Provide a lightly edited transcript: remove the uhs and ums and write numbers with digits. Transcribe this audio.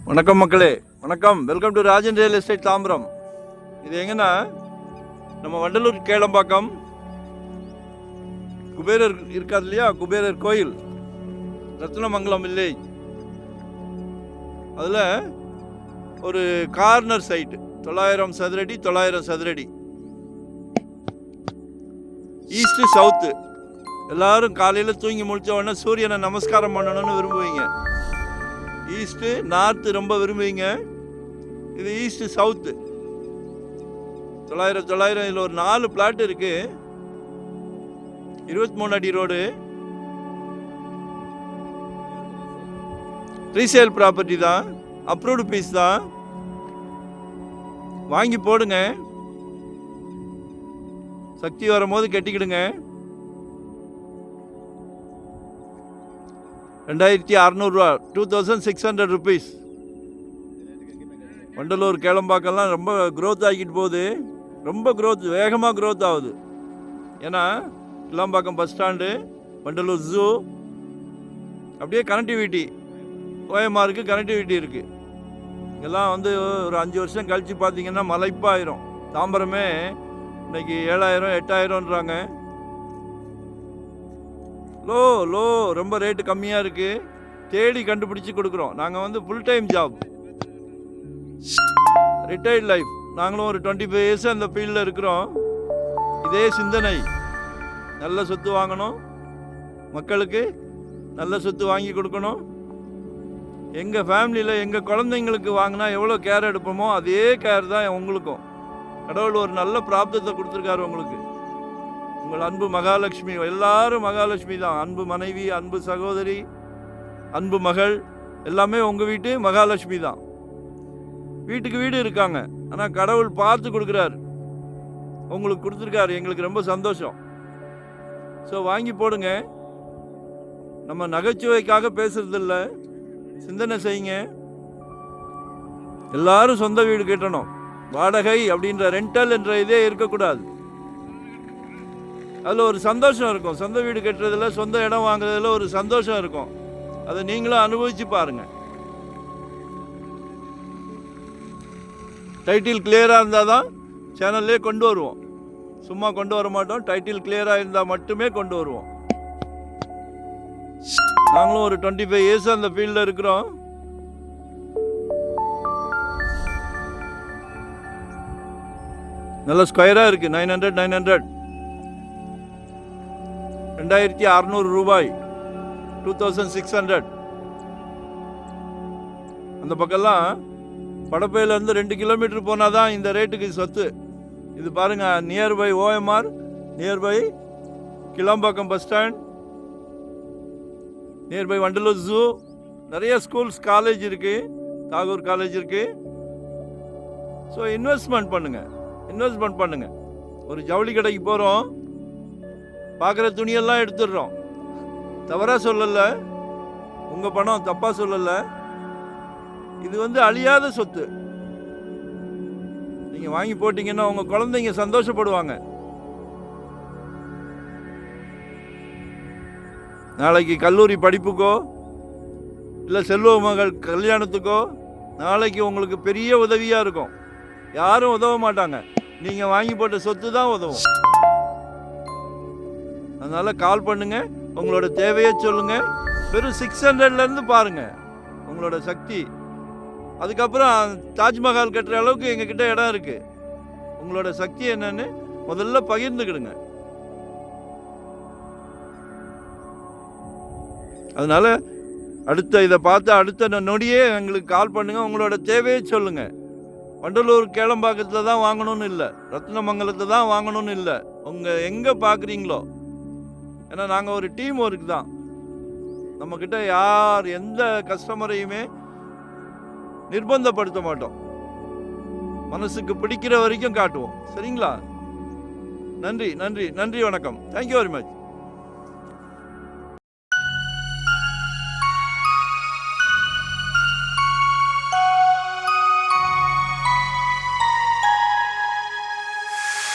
வணக்கம் மக்களே, வணக்கம். Welcome to Rajan real estate Tambaram. இது எங்கன்னா நம்ம வண்டலூர் கேளம்பாக்கம் குபேரர் இருக்காது இல்லையா, குபேரர் கோயில், ரத்னமங்கலம் வில்லேஜ். அதில் ஒரு கார்னர் சைட்டு 900 சதுரடி 900 சதுரடி, ஈஸ்ட் சவுத்து. எல்லாரும் காலையில் தூங்கி முடிச்ச உடனே சூரியனை நமஸ்காரம் பண்ணணும்னு விரும்புவீங்க. ஈஸ்ட்டு நார்த்து ரொம்ப விரும்புவீங்க. இது ஈஸ்ட் சவுத்து 900. இதில் ஒரு 4 பிளாட் இருக்கு. 23 அடி ரோடு, ரீசேல் ப்ராப்பர்ட்டி தான், அப்ரூவ்டு பீஸ் தான். வாங்கி போடுங்க, சக்தி வரும்போது கட்டிக்கிடுங்க. 2600 ரூபா, 2600 ருபீஸ். வண்டலூர் கேளம்பாக்கெல்லாம் ரொம்ப க்ரோத் ஆகிட்டு போகுது. ரொம்ப க்ரோத், வேகமாக க்ரோத் ஆகுது. ஏன்னா Kilambakkam bus stand, Vandalur zoo, அப்படியே கனெக்டிவிட்டி, ஓஎம்ஆருக்கு கனெக்டிவிட்டி இருக்குது. இதெல்லாம் வந்து ஒரு 5 வருஷம் கழித்து பார்த்தீங்கன்னா மலைப்பாயிரும். தாம்பரமே இன்னைக்கு 7000 8000ன்றாங்க. லோ ரொம்ப ரேட்டு கம்மியாக இருக்குது. தேடி கண்டுபிடிச்சி கொடுக்குறோம். நாங்கள் வந்து full time job, retired life. நாங்களும் ஒரு 25 இயர்ஸ் அந்த ஃபீல்டில் இருக்கிறோம். இதே சிந்தனை, நல்ல சொத்து வாங்கணும், மக்களுக்கு நல்ல சொத்து வாங்கி கொடுக்கணும். எங்கள் ஃபேமிலியில் எங்கள் குழந்தைங்களுக்கு வாங்கினா எவ்வளோ கேர் எடுப்போமோ அதே கேர் தான் உங்களுக்கும். கடவுள் ஒரு நல்ல பிராப்தத்தை கொடுத்துருக்காரு உங்களுக்கு. உங்கள் அன்பு மகாலட்சுமி, எல்லாரும் மகாலட்சுமி தான். அன்பு மனைவி, அன்பு சகோதரி, அன்பு மகள், எல்லாமே உங்கள் வீட்டு மகாலட்சுமி தான். வீட்டுக்கு வீடு இருக்காங்க, ஆனால் கடவுள் பார்த்து கொடுக்குறாரு, உங்களுக்கு கொடுத்துருக்காரு. எங்களுக்கு ரொம்ப சந்தோஷம். ஸோ வாங்கி போடுங்க. நம்ம நகைச்சுவைக்காக பேசுறதில்ல, சிந்தனை செய்யுங்க. எல்லாரும் சொந்த வீடு கட்டணும். வாடகை அப்படின்ற ரெண்டல் என்ற இதே இருக்கக்கூடாது. அதில் ஒரு சந்தோஷம் இருக்கும். சொந்த வீடு கட்டுறதுல, சொந்த இடம் வாங்குறதுல ஒரு சந்தோஷம் இருக்கும். அதை நீங்களும் அனுபவிச்சு பாருங்க. டைட்டில் கிளியராக இருந்தால் தான் சேனல்லே கொண்டு வருவோம். சும்மா கொண்டு வர மாட்டோம். டைட்டில் கிளியராக இருந்தால் மட்டுமே கொண்டு வருவோம். நாங்களும் ஒரு 25 இயர்ஸ் அந்த ஃபீல்டில் இருக்கிறோம். நல்ல ஸ்கொயராக இருக்குது. 900 2600 ரூபாய், 2600. அந்த பக்கம்லாம் படப்பையிலேருந்து 2 கிலோமீட்டர் போனால் தான் இந்த ரேட்டுக்கு சொத்து. இது பாருங்கள், nearby OMR, nearby Kilambakkam bus stand, nearby Vandalur zoo. நிறைய ஸ்கூல்ஸ், காலேஜ் இருக்குது, தாகூர் காலேஜ் இருக்குது. ஸோ இன்வெஸ்ட்மெண்ட் பண்ணுங்கள். ஒரு ஜவுளி கடைக்கு போகிறோம், பார்க்குற துணியெல்லாம் எடுத்துடுறோம். தவறாக சொல்லலை, உங்கள் பணம் தப்பாக சொல்லலை. இது வந்து அழியாத சொத்து. நீங்கள் வாங்கி போட்டிங்கன்னா உங்கள் குழந்தைங்க சந்தோஷப்படுவாங்க. நாளைக்கு கல்லூரி படிப்புக்கோ இல்லை செல்வ மகள் கல்யாணத்துக்கோ நாளைக்கு உங்களுக்கு பெரிய உதவியாக இருக்கும். யாரும் உதவ மாட்டாங்க, நீங்கள் வாங்கி போட்ட சொத்து தான் உதவும். அதனால் கால் பண்ணுங்கள், உங்களோட தேவையை சொல்லுங்கள். வெறும் 600லேருந்து பாருங்கள் உங்களோட சக்தி. அதுக்கப்புறம் தாஜ்மஹால் கட்டுற அளவுக்கு எங்ககிட்ட இடம் இருக்குது. உங்களோட சக்தி என்னன்னு முதல்ல பகிர்ந்துக்கிடுங்க. அதனால் இதை பார்த்து அடுத்த நொடியே எங்களுக்கு கால் பண்ணுங்கள், உங்களோட தேவையை சொல்லுங்கள். வண்டலூர் கேளம்பாக்கத்தில் தான் வாங்கணும்னு இல்லை, ரத்னமங்கலத்தை தான் வாங்கணும்னு இல்லை. உங்கள் எங்கே பார்க்குறீங்களோ, ஏன்னா நாங்கள் ஒரு டீம் ஒர்க் தான். நம்மக்கிட்ட யார் எந்த கஸ்டமரையுமே நிர்பந்தப்படுத்த மாட்டோம். மனசுக்கு பிடிக்கிற வரைக்கும் காட்டுவோம். சரிங்களா? நன்றி, வணக்கம். Thank you very much.